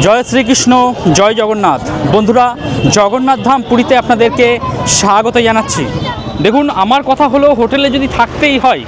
জয় শ্রীকৃষ্ণ, জয় জগন্নাথ। বন্ধুরা, জগন্নাথ ধাম পুরীতে আপনাদেরকে স্বাগত জানাচ্ছি। দেখুন, আমার কথা হলো, হোটেলে যদি থাকতেই হয়,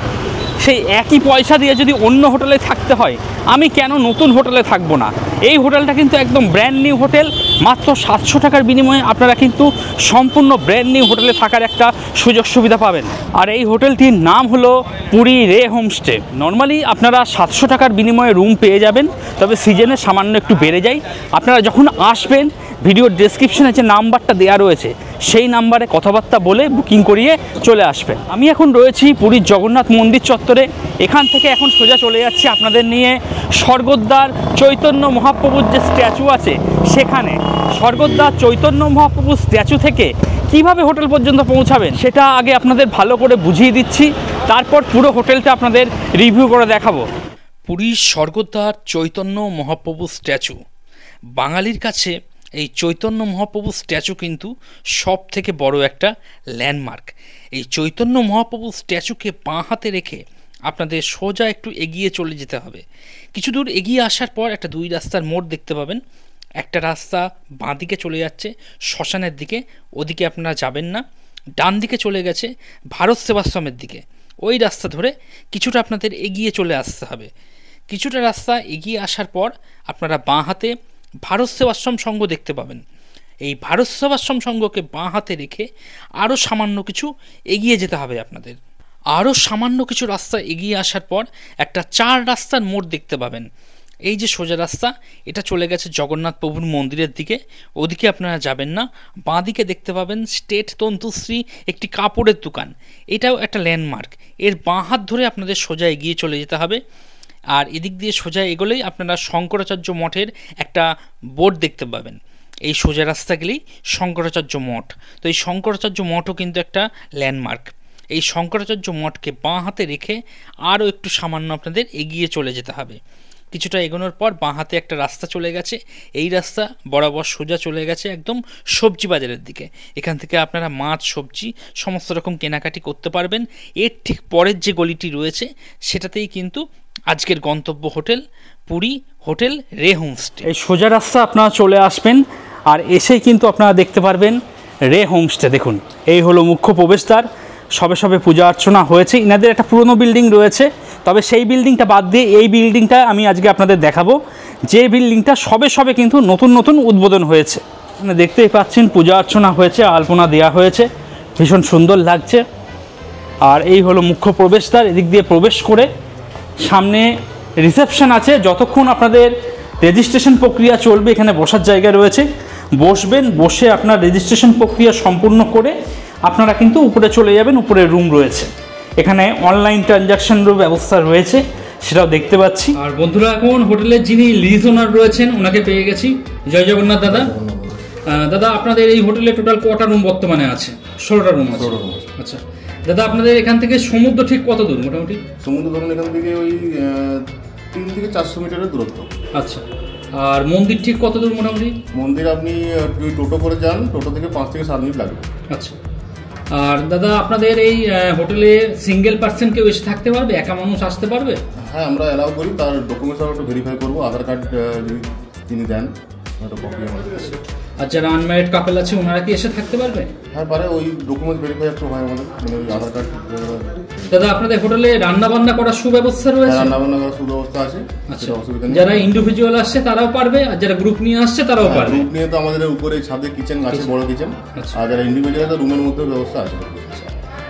সেই একই পয়সা দিয়ে যদি অন্য হোটেলে থাকতে হয়, আমি কেন নতুন হোটেলে থাকবো না? এই হোটেলটা কিন্তু একদম ব্র্যান্ড নিউ হোটেল। মাত্র 700 টাকার বিনিময়ে আপনারা কিন্তু সম্পূর্ণ ব্র্যান্ড নিউ হোটেলে থাকার একটা সুযোগ সুবিধা পাবেন। আর এই হোটেলটির নাম হলো পুরী রে হোমস্টে। নর্মালি আপনারা 700 টাকার বিনিময়ে রুম পেয়ে যাবেন, তবে সিজনে সামান্য একটু বেড়ে যায়। আপনারা যখন আসবেন, ভিডিওর ডেসক্রিপশনে যে নাম্বারটা দেওয়া রয়েছে সেই নাম্বারে কথাবার্তা বলে বুকিং করিয়ে চলে আসবেন। আমি এখন রয়েছি পুরীর জগন্নাথ মন্দির চত্বরে। এখান থেকে এখন সোজা চলে যাচ্ছি আপনাদের নিয়ে স্বর্গদ্বার চৈতন্য মহাপ্রভুর যে স্ট্যাচু আছে সেখানে। স্বর্গদ্বার চৈতন্য মহাপ্রভুর স্ট্যাচু থেকে কিভাবে হোটেল পর্যন্ত পৌঁছাবেন সেটা আগে আপনাদের ভালো করে বুঝিয়ে দিচ্ছি, তারপর পুরো হোটেলটা আপনাদের রিভিউ করে দেখাবো। পুরীর স্বর্গদ্বার চৈতন্য মহাপ্রভু স্ট্যাচু। বাঙালির কাছে এই চৈতন্য মহাপ্রভু স্ট্যাচু কিন্তু সব থেকে বড় একটা ল্যান্ডমার্ক। এই চৈতন্য মহাপ্রভু স্ট্যাচুকে বাঁ হাতে রেখে আপনাদের সোজা একটু এগিয়ে চলে যেতে হবে। কিছু দূর এগিয়ে আসার পর একটা 2 রাস্তার মোড় দেখতে পাবেন। একটা রাস্তা বাঁ দিকে চলে যাচ্ছে শ্মশানের দিকে, ওদিকে আপনারা যাবেন না। ডান দিকে চলে গেছে ভারত সেবাশ্রমের দিকে। ওই রাস্তা ধরে কিছুটা আপনাদের এগিয়ে চলে আসতে হবে। কিছুটা রাস্তা এগিয়ে আসার পর আপনারা বাঁ হাতে ভারত সেবাশ্রম সংঘ দেখতে পাবেন। এই ভারত সেবাশ্রম সংঘকে বাঁ হাতে রেখে আরও সামান্য কিছু এগিয়ে যেতে হবে আপনাদের। আরও সামান্য কিছু রাস্তা এগিয়ে আসার পর একটা 4 রাস্তার মোড় দেখতে পাবেন। এই যে সোজা রাস্তা, এটা চলে গেছে জগন্নাথ প্রভুর মন্দিরের দিকে, ওদিকে আপনারা যাবেন না। বাঁ দিকে দেখতে পাবেন স্টেট তন্তুশ্রী একটি কাপড়ের দোকান। এটাও একটা ল্যান্ডমার্ক। এর বাঁ হাত ধরে আপনাদের সোজা এগিয়ে চলে যেতে হবে। আর এদিক দিয়ে সোজা এগোলেই আপনারা শঙ্করাচার্য মঠের একটা বোর্ড দেখতে পাবেন। এই সোজা রাস্তা গেলেই শঙ্করাচার্য মঠ। তো এই শঙ্করাচার্য মঠও কিন্তু একটা ল্যান্ডমার্ক। এই শঙ্করাচার্য মঠকে বাঁ হাতে রেখে আরও একটু সামান্য আপনাদের এগিয়ে চলে যেতে হবে। কিছুটা এগোনোর পর বাঁ হাতে একটা রাস্তা চলে গেছে। এই রাস্তা বরাবর সোজা চলে গেছে একদম সবজি বাজারের দিকে। এখান থেকে আপনারা মাছ, সবজি সমস্ত রকম কেনাকাটি করতে পারবেন। এর ঠিক পরের যে গলিটি রয়েছে সেটাতেই কিন্তু আজকের গন্তব্য হোটেল পুরী হোটেল রে হোমস্টে। এই সোজা রাস্তা আপনারা চলে আসবেন, আর এসেই কিন্তু আপনারা দেখতে পারবেন রে হোমস্টে। দেখুন, এই হলো মুখ্য প্রবেশদ্বার। সবে সবে পূজা অর্চনা হয়েছে। ইনাদের একটা পুরনো বিল্ডিং রয়েছে, তবে সেই বিল্ডিংটা বাদ দিয়ে এই বিল্ডিংটা আমি আজকে আপনাদের দেখাবো, যে বিল্ডিংটা সবে সবে কিন্তু নতুন নতুন উদ্বোধন হয়েছে। মানে দেখতেই পাচ্ছেন পূজা অর্চনা হয়েছে, আলপনা দেওয়া হয়েছে, ভীষণ সুন্দর লাগছে। আর এই হলো মুখ্য প্রবেশদ্বার। এদিক দিয়ে প্রবেশ করে সামনে রিসেপশন আছে। যতক্ষণ আপনাদের রেজিস্ট্রেশন প্রক্রিয়া চলবে, এখানে বসার জায়গা রয়েছে, বসবেন। বসে আপনার রেজিস্ট্রেশন প্রক্রিয়া সম্পূর্ণ করে আপনারা কিন্তু উপরে চলে যাবেন। উপরে রুম রয়েছে, এখানে অনলাইন ট্রানজাকশনেরও ব্যবস্থা রয়েছে, সেটাও দেখতে পাচ্ছি। আর বন্ধুরা, এখন হোটেলের যিনি লিজ ওনার রয়েছেন ওনাকে পেয়ে গেছি। জয় জগন্নাথ দাদা। দাদা, আপনাদের এই হোটেলে টোটাল কটা রুম বর্তমানে আছে? 16টা রুম আছে। আচ্ছা দাদা, আপনাদের এখান থেকে সমুদ্র ঠিক কত দূর মোটামুটি? সমুদ্র ধরুন এখান থেকে ওই 3 থেকে 400 মিটারের দূরত্ব। আচ্ছা, আর মন্দির ঠিক কত দূর মোটামুটি? মন্দির আপনি টোটো করে যান, টোটো থেকে 5 থেকে 7 মিনিট লাগবে। আচ্ছা, আর দাদা আপনাদের এই হোটেলে সিঙ্গেল পার্সন কেউ এসে থাকতে পারবে? একা মানুষ আসতে পারবে? হ্যাঁ, আমরা অ্যালাউ করি। তার ডকুমেন্টস আমরা একটু ভেরিফাই করবো। আধার কার্ড যদি তিনি দেন, একটা কপি আমাদের কাছে। আর যারা আনম্যারিড কাপল আছে ওনারা কি এসে থাকতে পারবে? হ্যাঁ পারে, ওই ডকুমেন্টস ভেরিফাই একটু হয় আমাদের, মানে ওই আধার কার্ড। দাদা, আপনাদের হোটেলে রান্না বান্না করার সুব্যবস্থা রয়েছে? রান্না বান্না করার সুব্যবস্থা আছে। আচ্ছা, অসুবিধা নেই। যারা ইন্ডিভিজুয়াল আসছে তারাও পারবে, আর যারা গ্রুপ নিয়ে আসছে তারাও পারবে? গ্রুপ নিয়ে তো আমাদের উপরে ছাদে কিচেন আছে, বড় কিচেন। আর যারা ইন্ডিভিজুয়াল আছে রুমের মধ্যে ব্যবস্থা আছে।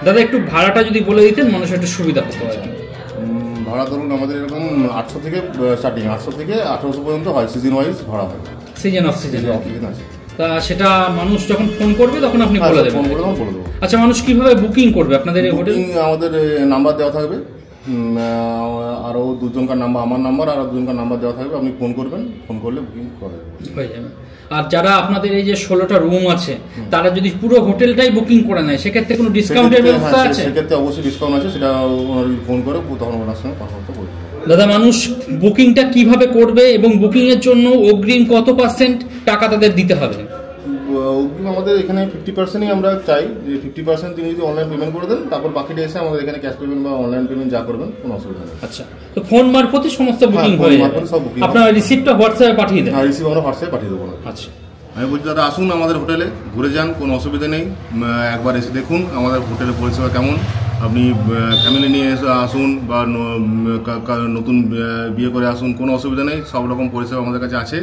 দাদা, একটু ভাড়াটা যদি বলে দিতেন মানুষ একটু সুবিধা হতো। ভাড়া ধরুন আমাদের এরকম 800 থেকে স্টার্টিং, 800 থেকে 1800 পর্যন্ত হয়। সিজন ওয়াইজ ভাড়া হয়। সিজন অফ সিজন আছে। তা সেটা মানুষ যখন ফোন করবে তখন আপনি বলে দেবেন? ফোন করে বলে দেবো। আচ্ছা, মানুষ কিভাবে বুকিং করবে আপনাদের এই হোটেল? আমাদের নাম্বার দেওয়া থাকবে, আরও 2জনকার নাম্বার, আমার নাম্বার আর 2জনকার নাম্বার দেওয়া থাকবে। আপনি ফোন করবেন, ফোন করলে বুকিং করে হয়ে যাবে। আর যারা আপনাদের এই যে 16টা রুম আছে তারা যদি পুরো হোটেলটাই বুকিং করে নেয় সেক্ষেত্রে কোনো ডিসকাউন্টের ব্যবস্থা আছে? সেক্ষেত্রে অবশ্যই ডিসকাউন্ট আছে, সেটা ফোন করে তখন ওনার সঙ্গে কথা বলতে বলবো। দাদা, মানুষ বুকিংটা কিভাবে করবে এবং বুকিং এর জন্য অগ্রিম কত % টাকা তাদের দিতে হবে? অগ্রিম আমাদের এখানে 50%ই আমরা চাই, যে 50% তিনি যদি অনলাইন পেমেন্ট করে দেন, তারপর বাকিটা এসে আমাদের এখানে ক্যাশ পেমেন্ট বা অনলাইন পেমেন্ট যা করবেন কোনো অসুবিধা নেই। আচ্ছা, তো ফোন মারফতই সমস্ত বুকিং ফোন হয়ে মারফতই সব যাবে, booking আপনারা রিসিপ্টটা হোয়াটসঅ্যাপে পাঠিয়ে দেন? হ্যাঁ, রিসিভ আমরা হোয়াটসঅ্যাপে পাঠিয়ে দেবো না। আচ্ছা, আমি বলছি দাদা আসুন আমাদের হোটেলে, ঘুরে যান, কোনো অসুবিধা নেই। একবার এসে দেখুন আমাদের হোটেলের পরিষেবা কেমন। আপনি ফ্যামিলি নিয়ে এসে আসুন বা নতুন বিয়ে করে আসুন, কোনো অসুবিধা নেই, সব রকম পরিষেবা আমাদের কাছে আছে,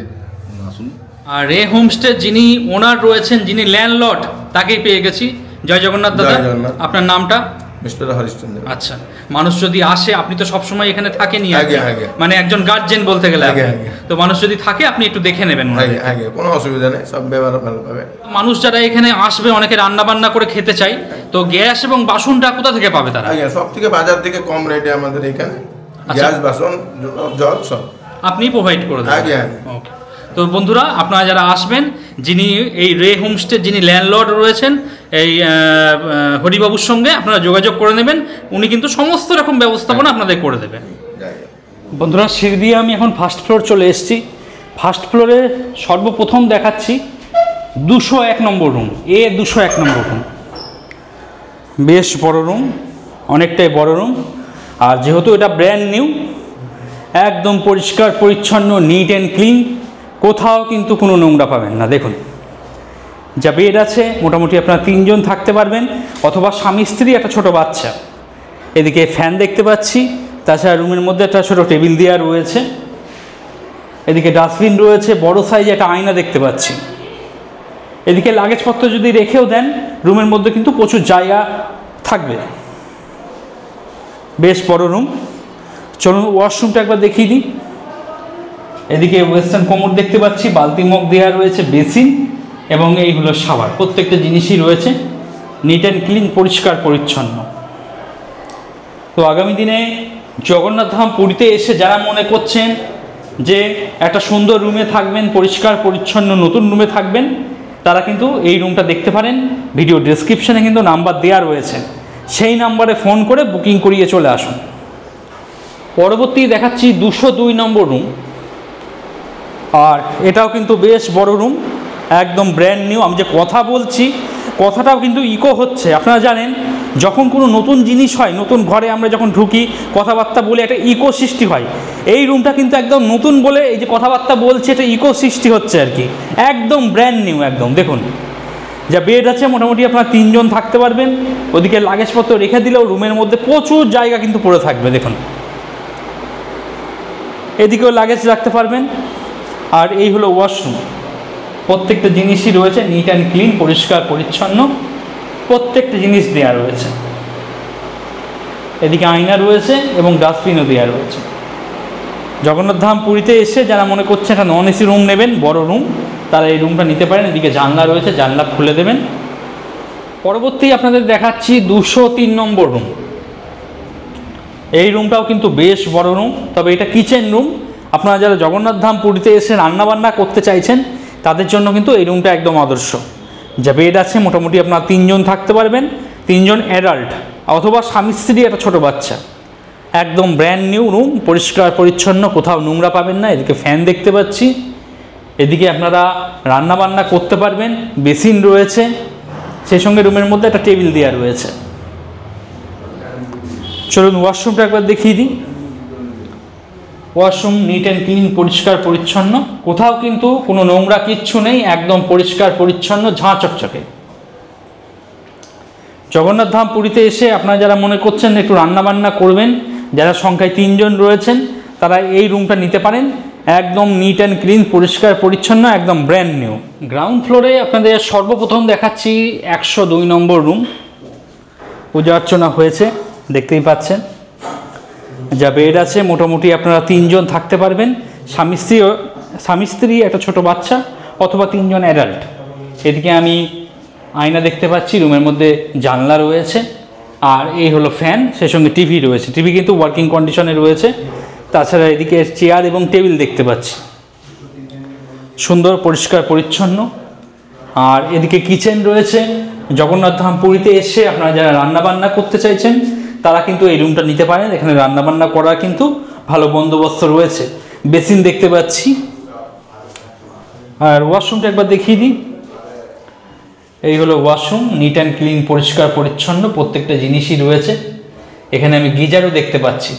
আসুন। আর রে হোমস্টে যিনি ওনার রয়েছেন, যিনি ল্যান্ডলর্ড, তাকেই পেয়ে গেছি। জয় জগন্নাথ দাদা, জয় জগন্নাথ। আপনার নামটা? মিস্টার হরিশ্চন্দ্র। আচ্ছা, মানুষ যদি আসে, আপনি তো সবসময় এখানে থাকেনই, আগে আগে মানে একজন গার্জেন বলতে গেলে আগে আপনি। আগে। তো মানুষ যদি থাকে আপনি একটু দেখে নেবেন ওনাদের। আগে আগে কোনো অসুবিধা নেই, সব ব্যবহার ভালো পাবে। মানুষ যারা এখানে আসবে, অনেকে রান্না বান্না করে খেতে চাই, তো গ্যাস এবং বাসনটা কোথা থেকে পাবে তারা? আগে সব থেকে বাজার থেকে কম রেটে আমাদের এখানে আচ্ছা। গ্যাস, বাসন, জল সব আপনি প্রোভাইড করে দেবেন? আগে আগে। ওকে। তো বন্ধুরা, আপনারা যারা আসবেন, যিনি এই রে হোমস্টে যিনি ল্যান্ডলর্ড রয়েছেন, এই হরিবাবুর সঙ্গে আপনারা যোগাযোগ করে নেবেন, উনি কিন্তু সমস্ত রকম ব্যবস্থাপনা আপনাদের করে দেবেন। বন্ধুরা, সিঁড়ি দিয়ে আমি এখন ফার্স্ট ফ্লোর চলে এসেছি। ফার্স্ট ফ্লোরে সর্বপ্রথম দেখাচ্ছি 201 নম্বর রুম, 201 নম্বর রুম। বেশ বড় রুম, অনেকটাই বড় রুম। আর যেহেতু এটা ব্র্যান্ড নিউ, একদম পরিষ্কার পরিচ্ছন্ন, নিট অ্যান্ড ক্লিন, কোথাও কিন্তু কোনো নোংরা পাবেন না। দেখুন, যা বেড আছে, মোটামুটি আপনারা 3 জন থাকতে পারবেন, অথবা স্বামী স্ত্রী, একটা ছোট বাচ্চা। এদিকে ফ্যান দেখতে পাচ্ছি, তাছাড়া রুমের মধ্যে একটা ছোট টেবিল দেওয়া রয়েছে। এদিকে ডাস্টবিন রয়েছে, বড় সাইজে একটা আয়না দেখতে পাচ্ছি। এদিকে লাগেজপত্র যদি রেখেও দেন, রুমের মধ্যে কিন্তু প্রচুর জায়গা থাকবে। বেশ বড় রুম। চলুন ওয়াশরুমটা একবার দেখিয়ে দিই। এদিকে ওয়েস্টার্ন কোমর দেখতে পাচ্ছি, বালতি মগ দেওয়া রয়েছে, বেসিন এবং এই হলো শাওয়ার। প্রত্যেকটা জিনিসই রয়েছে নিট অ্যান্ড ক্লিন, পরিষ্কার পরিচ্ছন্ন। তো আগামী দিনে জগন্নাথ ধাম পুরীতে এসে যারা মনে করছেন যে একটা সুন্দর রুমে থাকবেন, পরিষ্কার পরিচ্ছন্ন নতুন রুমে থাকবেন, তারা কিন্তু এই রুমটা দেখতে পারেন। ভিডিও ডেসক্রিপশানে কিন্তু নাম্বার দেওয়া রয়েছে, সেই নাম্বারে ফোন করে বুকিং করিয়ে চলে আসুন। পরবর্তী দেখাচ্ছি 202 নম্বর রুম। আর এটাও কিন্তু বেশ বড় রুম, একদম ব্র্যান্ড নিউ। আমি যে কথা বলছি, কথাটাও কিন্তু ইকো হচ্ছে। আপনারা জানেন, যখন কোনো নতুন জিনিস হয়, নতুন ঘরে আমরা যখন ঢুকি, কথাবার্তা বলে একটা ইকো সৃষ্টি হয়। এই রুমটা কিন্তু একদম নতুন বলে এই যে কথাবার্তা বলছে, এটা ইকো সৃষ্টি হচ্ছে আর কি। একদম ব্র্যান্ড নিউ একদম। দেখুন, যা বেড আছে, মোটামুটি আপনারা 3 জন থাকতে পারবেন। ওদিকে লাগেজপত্র রেখে দিলেও রুমের মধ্যে প্রচুর জায়গা কিন্তু পড়ে থাকবে। দেখুন, এদিকেও লাগেজ রাখতে পারবেন। আর এই হলো ওয়াশরুম। প্রত্যেকটা জিনিসই রয়েছে নিট অ্যান্ড ক্লিন, পরিষ্কার পরিচ্ছন্ন, প্রত্যেকটা জিনিস দেওয়া রয়েছে। এদিকে আয়না রয়েছে এবং ডাস্টবিনও দেওয়া রয়েছে। জগন্নাথ ধাম পুরীতে এসে যারা মনে করছে একটা নন এসি রুম নেবেন, বড় রুম, তারা এই রুমটা নিতে পারেন। এদিকে জানলা রয়েছে, জানলা খুলে দেবেন। পরবর্তী আপনাদের দেখাচ্ছি 203 নম্বর রুম। এই রুমটাও কিন্তু বেশ বড় রুম, তবে এটা কিচেন রুম। আপনারা যারা জগন্নাথ ধাম পুরীতে এসে রান্নাবান্না করতে চাইছেন, তাদের জন্য কিন্তু এই রুমটা একদম আদর্শ। যা বেড আছে, মোটামুটি আপনারা 3 জন থাকতে পারবেন, 3 জন অ্যাডাল্ট অথবা স্বামী স্ত্রী, একটা ছোটো বাচ্চা। একদম ব্র্যান্ড নিউ রুম, পরিষ্কার পরিচ্ছন্ন, কোথাও নোংরা পাবেন না। এদিকে ফ্যান দেখতে পাচ্ছি, এদিকে আপনারা রান্নাবান্না করতে পারবেন, বেসিন রয়েছে, সেই সঙ্গে রুমের মধ্যে একটা টেবিল দেওয়া রয়েছে। চলুন ওয়াশরুমটা একবার দেখিয়ে দিই। ওয়াশরুম নিট অ্যান্ড ক্লিন, পরিষ্কার পরিচ্ছন্ন, কোথাও কিন্তু কোনো নোংরা কিচ্ছু নেই, একদম পরিষ্কার পরিচ্ছন্ন, ঝাঁ চকচকে। জগন্নাথ ধাম পুরীতে এসে আপনারা যারা মনে করছেন একটু রান্নাবান্না করবেন, যারা সংখ্যায় 3 জন রয়েছেন, তারা এই রুমটা নিতে পারেন। একদম নিট অ্যান্ড ক্লিন, পরিষ্কার পরিচ্ছন্ন, একদম ব্র্যান্ড নিউ। গ্রাউন্ড ফ্লোরে আপনাদের সর্বপ্রথম দেখাচ্ছি 102 নম্বর রুম। পূজা অর্চনা হয়েছে, দেখতেই পাচ্ছেন। যা বেড আছে, মোটামুটি আপনারা 3 জন থাকতে পারবেন, স্বামী স্ত্রী, একটা ছোট বাচ্চা, অথবা 3 জন অ্যাডাল্ট। এদিকে আমি আয়না দেখতে পাচ্ছি, রুমের মধ্যে জানলা রয়েছে, আর এই হলো ফ্যান, সেই সঙ্গে টিভি রয়েছে। টিভি কিন্তু ওয়ার্কিং কন্ডিশনে রয়েছে। তাছাড়া এদিকে চেয়ার এবং টেবিল দেখতে পাচ্ছি, সুন্দর পরিষ্কার পরিচ্ছন্ন। আর এদিকে কিচেন রয়েছে। জগন্নাথ ধাম পুরীতে এসে আপনারা যারা রান্নাবান্না করতে চাইছেন, তারা কিন্তু এই রুমটা নিতে পারেন। এখানে রান্নাবান্না করার কিন্তু ভালো বন্দোবস্ত রয়েছে। বেসিন দেখতে পাচ্ছি। আর ওয়াশরুমটা একবার দেখিয়ে দিই। এই হলো ওয়াশরুম, নিট অ্যান্ড ক্লিন, পরিষ্কার পরিচ্ছন্ন, প্রত্যেকটা জিনিসই রয়েছে। এখানে আমি গিজারও দেখতে পাচ্ছি,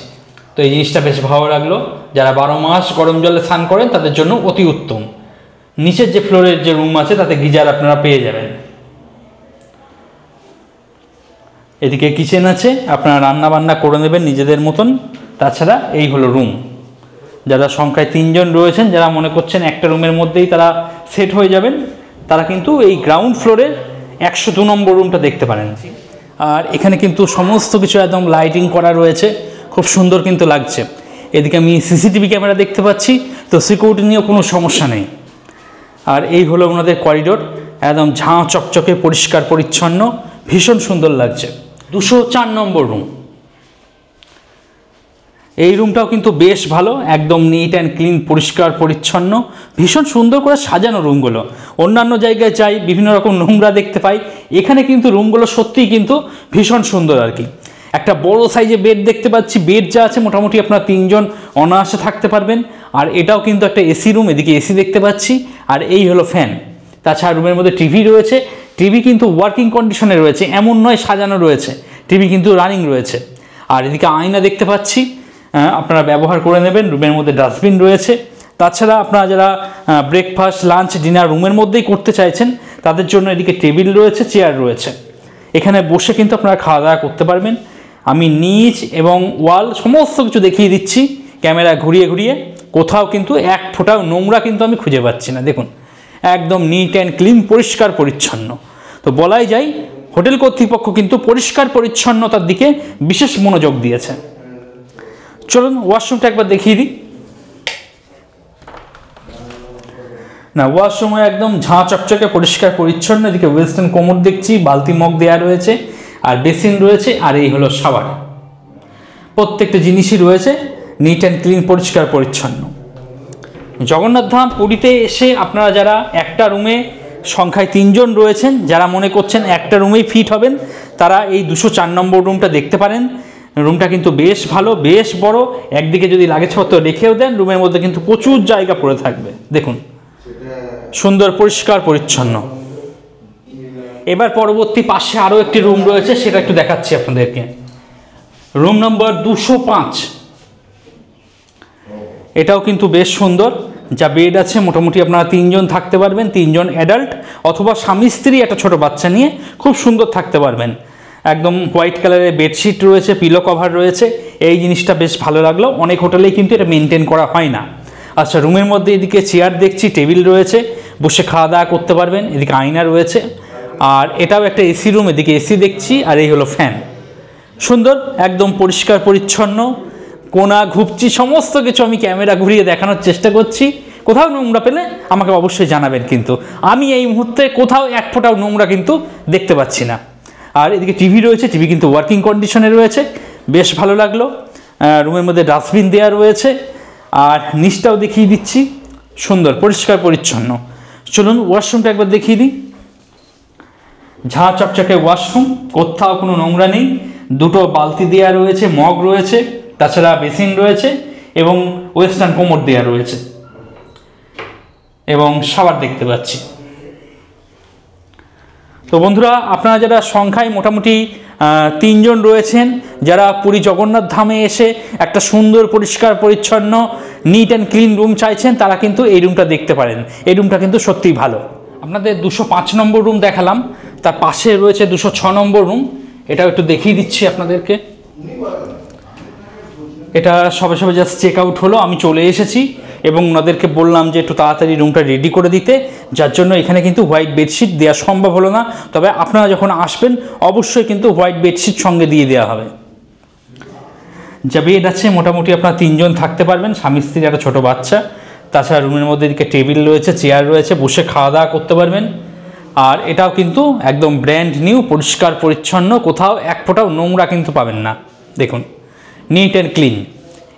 তো এই জিনিসটা বেশ ভালো লাগলো। যারা 12 মাস গরম জলে স্নান করেন তাদের জন্য অতি উত্তম। নিচের যে ফ্লোরের যে রুম আছে তাতে গিজার আপনারা পেয়ে যাবেন। এদিকে কিচেন আছে, আপনারা রান্না বান্না করে নেবেন নিজেদের মতন। তাছাড়া এই হলো রুম। যারা সংখ্যায় 3 জন রয়েছেন, যারা মনে করছেন একটা রুমের মধ্যেই তারা সেট হয়ে যাবেন, তারা কিন্তু এই গ্রাউন্ড ফ্লোরের 102 নম্বর রুমটা দেখতে পারেন। আর এখানে কিন্তু সমস্ত কিছু একদম লাইটিং করা রয়েছে, খুব সুন্দর কিন্তু লাগছে। এদিকে আমি সিসিটিভি ক্যামেরা দেখতে পাচ্ছি, তো সিকিউরিটি নিয়েও কোনো সমস্যা নেই। আর এই হলো ওনাদের করিডোর, একদম ঝাঁ চকচকে, পরিষ্কার পরিচ্ছন্ন, ভীষণ সুন্দর লাগছে। 204 নম্বর রুম। এই রুমটাও কিন্তু বেশ ভালো, একদম নিট অ্যান্ড ক্লিন, পরিষ্কার পরিচ্ছন্ন, ভীষণ সুন্দর করে সাজানো রুমগুলো। অন্যান্য জায়গায় যাই বিভিন্ন রকম নোংরা দেখতে পাই, এখানে কিন্তু রুমগুলো সত্যিই কিন্তু ভীষণ সুন্দর আর কি। একটা বড় সাইজে বেড দেখতে পাচ্ছি, বেড যা আছে মোটামুটি আপনারা 3 জন অনায়াসে থাকতে পারবেন। আর এটাও কিন্তু একটা এসি রুম, এদিকে এসি দেখতে পাচ্ছি, আর এই হলো ফ্যান। তাছাড়া রুমের মধ্যে টিভি রয়েছে, টিভি কিন্তু ওয়ার্কিং কন্ডিশনে রয়েছে, এমন নয় সাজানো রয়েছে, টিভি কিন্তু রানিং রয়েছে। আর এদিকে আয়না দেখতে পাচ্ছি, আপনারা ব্যবহার করে নেবেন। রুমের মধ্যে ডাস্টবিন রয়েছে। তাছাড়া আপনারা যারা ব্রেকফাস্ট, লাঞ্চ, ডিনার রুমের মধ্যেই করতে চাইছেন তাদের জন্য এদিকে টেবিল রয়েছে, চেয়ার রয়েছে। এখানে বসে কিন্তু আপনারা খাওয়া দাওয়া করতে পারবেন। আমি নিচ এবং ওয়াল সমস্ত কিছু দেখিয়ে দিচ্ছি ক্যামেরা ঘুরিয়ে ঘুরিয়ে। কোথাও কিন্তু এক ফোঁটাও নোংরা কিন্তু আমি খুঁজে পাচ্ছি না। দেখুন, একদম নিট অ্যান্ড ক্লিন, পরিষ্কার পরিচ্ছন্ন। তো বলাই যায় হোটেল কর্তৃপক্ষ কিন্তু পরিষ্কার পরিচ্ছন্নতার দিকে বিশেষ মনোযোগ দিয়েছে। চলুন ওয়াশরুমটা একবার দেখিয়ে দিই। না, ওয়াশরুমে একদম ঝাঁ চকচকে, পরিষ্কার পরিচ্ছন্ন। এদিকে ওয়েস্টার্ন কোমর দেখছি, বালতি মগ দেওয়া রয়েছে, আর বেসিন রয়েছে, আর এই হলো শাওয়ার। প্রত্যেকটা জিনিসই রয়েছে নিট অ্যান্ড ক্লিন, পরিষ্কার পরিচ্ছন্ন। জগন্নাথ ধাম পুরীতে এসে আপনারা যারা একটা রুমে সংখ্যায় 3 জন রয়েছেন, যারা মনে করছেন একটা রুমেই ফিট হবেন, তারা এই 204 নম্বর রুমটা দেখতে পারেন। রুমটা কিন্তু বেশ ভালো, বেশ বড়। একদিকে যদি লাগেজপত্র রেখেও দেন, রুমের মধ্যে কিন্তু প্রচুর জায়গা পড়ে থাকবে। দেখুন, সুন্দর, পরিষ্কার পরিচ্ছন্ন। এবার পরবর্তী পাশে আরও একটি রুম রয়েছে, সেটা একটু দেখাচ্ছি আপনাদেরকে। Room number 205। এটাও কিন্তু বেশ সুন্দর। যা বেড আছে মোটামুটি আপনারা 3 জন থাকতে পারবেন, 3 জন অ্যাডাল্ট অথবা স্বামী স্ত্রী একটা ছোট বাচ্চা নিয়ে খুব সুন্দর থাকতে পারবেন। একদম হোয়াইট কালারের বেডশিট রয়েছে, পিলো কভার রয়েছে। এই জিনিসটা বেশ ভালো লাগলো। অনেক হোটেলেই কিন্তু এটা মেনটেন করা হয় না। আচ্ছা, রুমের মধ্যে এদিকে চেয়ার দেখছি, টেবিল রয়েছে, বসে খাওয়া দাওয়া করতে পারবেন। এদিকে আয়না রয়েছে, আর এটাও একটা এসি রুম। এদিকে এসি দেখছি, আর এই হলো ফ্যান। সুন্দর, একদম পরিষ্কার পরিচ্ছন্ন। কোনা ঘুপচি সমস্ত কিছু আমি ক্যামেরা ঘুরিয়ে দেখানোর চেষ্টা করছি। কোথাও নোংরা পেলে আমাকে অবশ্যই জানাবেন, কিন্তু আমি এই মুহূর্তে কোথাও এক ফোঁটাও নোংরা কিন্তু দেখতে পাচ্ছি না। আর এদিকে টিভি রয়েছে, টিভি কিন্তু ওয়ার্কিং কন্ডিশনে রয়েছে, বেশ ভালো লাগলো। রুমের মধ্যে ডাস্টবিন দেওয়া রয়েছে, আর নিচটাও দেখিয়ে দিচ্ছি, সুন্দর, পরিষ্কার পরিচ্ছন্ন। চলুন ওয়াশরুমটা একবার দেখিয়ে দিই। ঝাঁ চকচকে ওয়াশরুম, কোথাও কোনো নোংরা নেই। 2টো বালতি দেওয়া রয়েছে, মগ রয়েছে, তাছাড়া বেসিন রয়েছে, এবং ওয়েস্টার্ন কোমর দেওয়া রয়েছে, এবং শাওয়ার দেখতে পাচ্ছি। তো বন্ধুরা, আপনারা যারা সংখ্যায় মোটামুটি 3 জন রয়েছেন, যারা পুরী জগন্নাথ ধামে এসে একটা সুন্দর, পরিষ্কার পরিচ্ছন্ন, নিট অ্যান্ড ক্লিন রুম চাইছেন, তারা কিন্তু এই রুমটা দেখতে পারেন। এই রুমটা কিন্তু সত্যিই ভালো। আপনাদের 205 নম্বর রুম দেখালাম, তার পাশে রয়েছে 206 নম্বর রুম। এটাও একটু দেখিয়ে দিচ্ছি আপনাদেরকে। এটা সবে সবে জাস্ট চেক আউট হলো, আমি চলে এসেছি এবং ওনাদেরকে বললাম যে একটু তাড়াতাড়ি রুমটা রেডি করে দিতে, যার জন্য এখানে কিন্তু হোয়াইট বেডশিট দেওয়া সম্ভব হলো না। তবে আপনারা যখন আসবেন অবশ্যই কিন্তু হোয়াইট বেডশিট সঙ্গে দিয়ে দেওয়া হবে। যা বেড আছে মোটামুটি আপনারা 3 জন থাকতে পারবেন, স্বামী স্ত্রী, একটা ছোটো বাচ্চা। তাছাড়া রুমের মধ্যে এদিকে টেবিল রয়েছে, চেয়ার রয়েছে, বসে খাওয়া দাওয়া করতে পারবেন। আর এটাও কিন্তু একদম ব্র্যান্ড নিউ, পরিষ্কার পরিচ্ছন্ন, কোথাও এক ফোঁটাও নোংরা কিন্তু পাবেন না। দেখুন, নিট অ্যান্ড ক্লিন।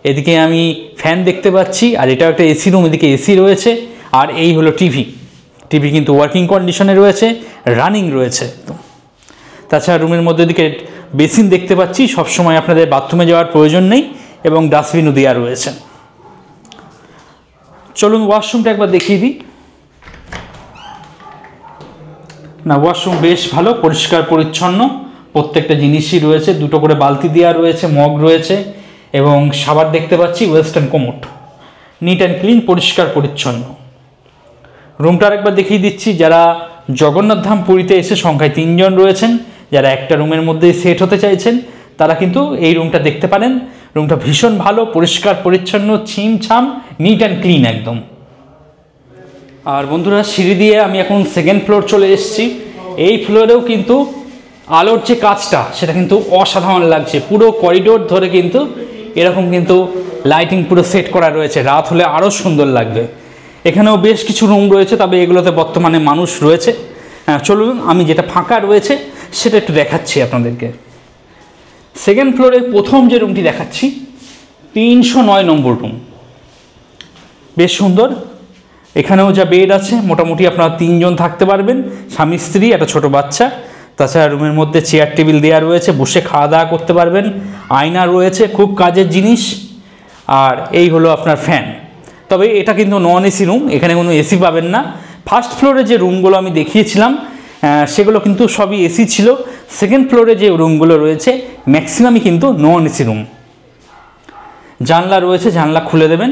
এদিকে আমি ফ্যান দেখতে পাচ্ছি, আর এটাও একটা এসি রুম। এদিকে এসি রয়েছে, আর এই হলো টিভি। টিভি কিন্তু ওয়ার্কিং কন্ডিশনে রয়েছে, রানিং রয়েছে। তাছাড়া রুমের মধ্যে এদিকে বেসিন দেখতে পাচ্ছি, সবসময় আপনাদের বাথরুমে যাওয়ার প্রয়োজন নেই, এবং ডাস্টবিনও দেওয়া রয়েছে। চলুন ওয়াশরুমটা একবার দেখিয়ে দিই। না, ওয়াশরুম বেশ ভালো, পরিষ্কার পরিচ্ছন্ন, প্রত্যেকটা জিনিসই রয়েছে, দুটো করে বালতি দেওয়া রয়েছে, মগ রয়েছে এবং সাবার দেখতে পাচ্ছি, western commode, neat and clean, পরিষ্কার পরিচ্ছন্ন। রুমটা আরেকবার দেখিয়ে দিচ্ছি। যারা জগন্নাথ ধাম পুরীতে এসে সংখ্যায় 3 জন রয়েছেন, যারা একটা রুমের মধ্যেই সেট হতে চাইছেন, তারা কিন্তু এই রুমটা দেখতে পারেন। রুমটা ভীষণ ভালো, পরিষ্কার পরিচ্ছন্ন, ছিমছাম, নিট অ্যান্ড ক্লিন একদম। আর বন্ধুরা, সিঁড়ি দিয়ে আমি এখন 2nd ফ্লোর চলে এসেছি। এই ফ্লোরেও কিন্তু আলোর যে কাজটা সেটা কিন্তু অসাধারণ লাগছে। পুরো করিডোর ধরে কিন্তু এরকম কিন্তু লাইটিং পুরো সেট করা রয়েছে, রাত হলে আরও সুন্দর লাগবে। এখানেও বেশ কিছু রুম রয়েছে, তবে এগুলোতে বর্তমানে মানুষ রয়েছে। হ্যাঁ, চলুন আমি যেটা ফাঁকা রয়েছে সেটা একটু দেখাচ্ছি আপনাদেরকে। 2nd ফ্লোরের প্রথম যে রুমটি দেখাচ্ছি, 309 নম্বর রুম, বেশ সুন্দর। এখানেও যা বেড আছে, মোটামুটি আপনারা 3 জন থাকতে পারবেন, স্বামী স্ত্রী, একটা ছোট বাচ্চা। তাছাড়া রুমের মধ্যে চেয়ার টেবিল দেওয়া রয়েছে, বসে খাওয়া দাওয়া করতে পারবেন, আয়না রয়েছে, খুব কাজের জিনিস। আর এই হলো আপনার ফ্যান। তবে এটা কিন্তু নন এসি রুম, এখানে কোনো এসি পাবেন না। 1st ফ্লোরে যে রুমগুলো আমি দেখিয়েছিলাম সেগুলো কিন্তু সবই এসি ছিল। 2nd ফ্লোরে যে রুমগুলো রয়েছে ম্যাক্সিমামই কিন্তু নন এসি রুম। জানলা রয়েছে, জানলা খুলে দেবেন।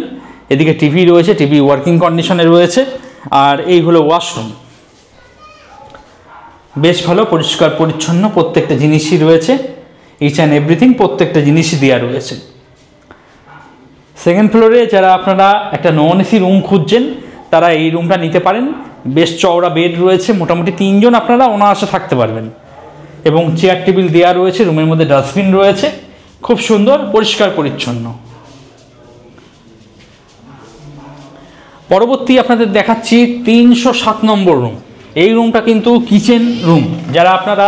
এদিকে টিভি রয়েছে, টিভি ওয়ার্কিং কন্ডিশনে রয়েছে। আর এই হলো ওয়াশরুম, বেশ ভালো, পরিষ্কার পরিচ্ছন্ন, প্রত্যেকটা জিনিসই রয়েছে, ইচ অ্যান্ড এভরিথিং, প্রত্যেকটা জিনিসই দেওয়া রয়েছে। 2nd ফ্লোরে যারা আপনারা একটা নন এসি রুম খুঁজছেন, তারা এই রুমটা নিতে পারেন। বেশ চওড়া বেড রয়েছে, মোটামুটি 3 জন আপনারা অনায়াসে থাকতে পারবেন এবং চেয়ার টেবিল দেওয়া রয়েছে। রুমের মধ্যে ডাস্টবিন রয়েছে, খুব সুন্দর, পরিষ্কার পরিচ্ছন্ন। পরবর্তী আপনাদের দেখাচ্ছি 307 নম্বর রুম। এই রুমটা কিন্তু কিচেন রুম। যারা আপনারা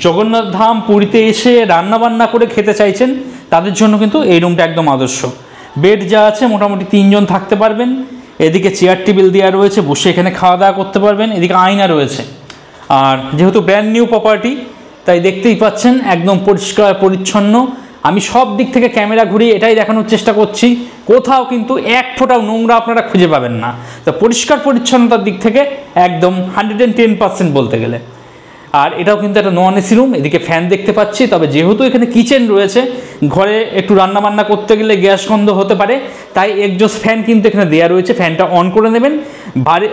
জগন্নাথ ধাম পুরীতে এসে রান্নাবান্না করে খেতে চাইছেন, তাদের জন্য কিন্তু এই রুমটা একদম আদর্শ। বেড যা আছে, মোটামুটি 3 জন থাকতে পারবেন। এদিকে চেয়ার টেবিল দেওয়া রয়েছে, বসে এখানে খাওয়া দাওয়া করতে পারবেন। এদিকে আয়না রয়েছে। আর যেহেতু ব্র্যান্ড নিউ প্রপার্টি, তাই দেখতেই পাচ্ছেন একদম পরিষ্কার পরিচ্ছন্ন। আমি সব দিক থেকে ক্যামেরা ঘুরিয়ে এটাই দেখানোর চেষ্টা করছি, কোথাও কিন্তু এক ফোঁটাও নোংরা আপনারা খুঁজে পাবেন না। তো পরিষ্কার পরিচ্ছন্নতার দিক থেকে একদম 110% বলতে গেলে। আর এটাও কিন্তু একটা নন এসি রুম। এদিকে ফ্যান দেখতে পাচ্ছি, তবে যেহেতু এখানে কিচেন রয়েছে, ঘরে একটু রান্নাবান্না করতে গেলে গ্যাস গন্ধ হতে পারে, তাই এক্সজস্ট ফ্যান কিন্তু এখানে দেওয়া রয়েছে। ফ্যানটা অন করে নেবেন, বাড়ি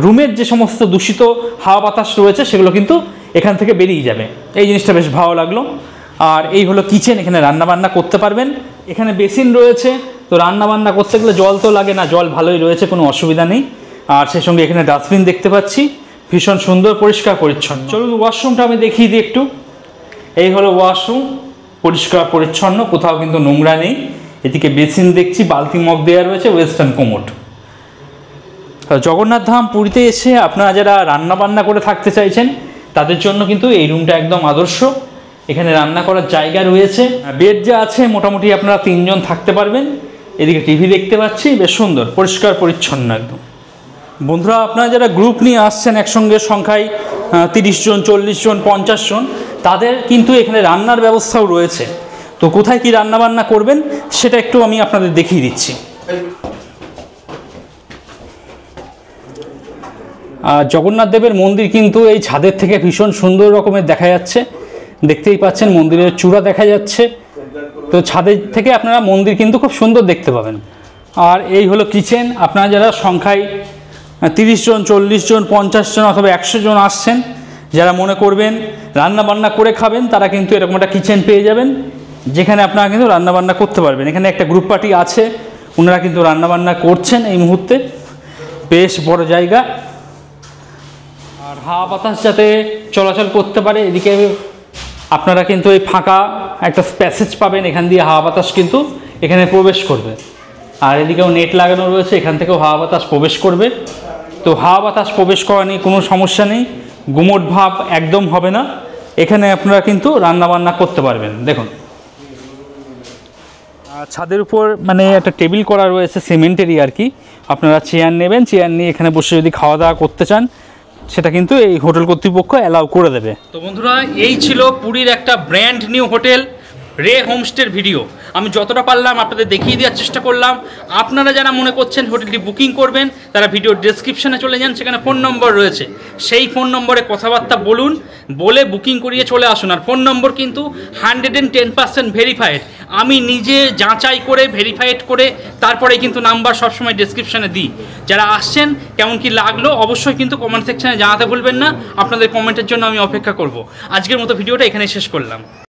রুমের যে সমস্ত দূষিত হাওয়া বাতাস রয়েছে সেগুলো কিন্তু এখান থেকে বেরিয়ে যাবে। এই জিনিসটা বেশ ভালো লাগলো। আর এই হলো কিচেন, এখানে রান্নাবান্না করতে পারবেন। এখানে বেসিন রয়েছে, তো রান্নাবান্না করতে গেলে জল তো লাগে না, জল ভালোই রয়েছে, কোনো অসুবিধা নেই। আর সেই সঙ্গে এখানে ডাস্টবিন দেখতে পাচ্ছি, ভীষণ সুন্দর, পরিষ্কার পরিচ্ছন্ন। চলুন ওয়াশরুমটা আমি দেখিয়ে দিই একটু। এই হলো ওয়াশরুম, পরিষ্কার পরিচ্ছন্ন, কোথাও কিন্তু নোংরা নেই। এদিকে বেসিন দেখছি, বালতি মগ দেওয়া রয়েছে, ওয়েস্টার্ন কোমোড। জগন্নাথ ধাম পুরীতে এসে আপনারা যারা রান্নাবান্না করে থাকতে চাইছেন, তাদের জন্য কিন্তু এই রুমটা একদম আদর্শ। এখানে রান্না করার জায়গা রয়েছে, বেড যা আছে, মোটামুটি আপনারা 3 জন থাকতে পারবেন। এদিকে টিভি দেখতে পাচ্ছি, বেশ সুন্দর, পরিষ্কার পরিচ্ছন্ন একদম। বন্ধুরা, আপনারা যারা গ্রুপ নিয়ে আসছেন একসঙ্গে সংখ্যায় 30 জন, 40 জন, 50 জন, তাদের কিন্তু এখানে রান্নার ব্যবস্থাও রয়েছে। তো কোথায় কি রান্নাবান্না করবেন সেটা একটু আমি আপনাদের দেখিয়ে দিচ্ছি। জগন্নাথ দেবের মন্দির কিন্তু এই ছাদের থেকে ভীষণ সুন্দর রকমের দেখা যাচ্ছে, দেখতেই পাচ্ছেন মন্দিরের চূড়া দেখা যাচ্ছে। তো ছাদের থেকে আপনারা মন্দির কিন্তু খুব সুন্দর দেখতে পাবেন। আর এই হলো কিচেন। আপনারা যারা সংখ্যায় 30 জন, 40 জন, 50 জন অথবা 100 জন আসছেন, যারা মনে করবেন রান্নাবান্না করে খাবেন, তারা কিন্তু এরকম একটা কিচেন পেয়ে যাবেন, যেখানে আপনারা কিন্তু রান্নাবান্না করতে পারবেন। এখানে একটা গ্রুপ পার্টি আছে, ওনারা কিন্তু রান্নাবান্না করছেন এই মুহূর্তে। বেশ বড় জায়গা, আর হাওয়া বাতাস যাতে চলাচল করতে পারে, এদিকে আপনারা কিন্তু এই ফাঁকা একটা প্যাসেজ পাবেন, এখান দিয়ে হাওয়া বাতাস কিন্তু এখানে প্রবেশ করবে। আর এদিকেও নেট লাগানো রয়েছে, এখান থেকেও হাওয়া বাতাস প্রবেশ করবে। তো হাওয়া বাতাস প্রবেশ করা নিয়ে কোনো সমস্যা নেই, গুমোট ভাব একদম হবে না। এখানে আপনারা কিন্তু রান্নাবান্না করতে পারবেন। দেখুন, ছাদের উপর মানে একটা টেবিল করা রয়েছে সিমেন্টেরই আর কি। আপনারা চেয়ার নেবেন, চেয়ার নিয়ে এখানে বসে যদি খাওয়া দাওয়া করতে চান, সেটা কিন্তু এই হোটেল কর্তৃপক্ষ অ্যালাউ করে দেবে। তো বন্ধুরা, এই ছিল পুরীর একটা ব্র্যান্ড নিউ হোটেল রে হোমস্টের ভিডিও আমি যতটা পারলাম আপনাদের দেখিয়ে দেওয়ার চেষ্টা করলাম। আপনারা যারা মনে করছেন হোটেলটি বুকিং করবেন তারা ভিডিওর ডেসক্রিপশনে চলে যান, সেখানে ফোন নম্বর রয়েছে, সেই ফোন নম্বরে কথাবার্তা বলুন, বলে বুকিং করিয়ে চলে আসুন। আর ফোন নম্বর কিন্তু 110% ভেরিফাইড, আমি নিজে যাচাই করে ভেরিফাইড করে তারপরে কিন্তু নাম্বার সবসময় ডেসক্রিপশনে দিই। যারা আসছেন কেমন কি লাগলো অবশ্যই কিন্তু কমেন্ট সেকশনে জানাতে ভুলবেন না, আপনাদের কমেন্টের জন্য আমি অপেক্ষা করব। আজকের মতো ভিডিওটা এখানে শেষ করলাম।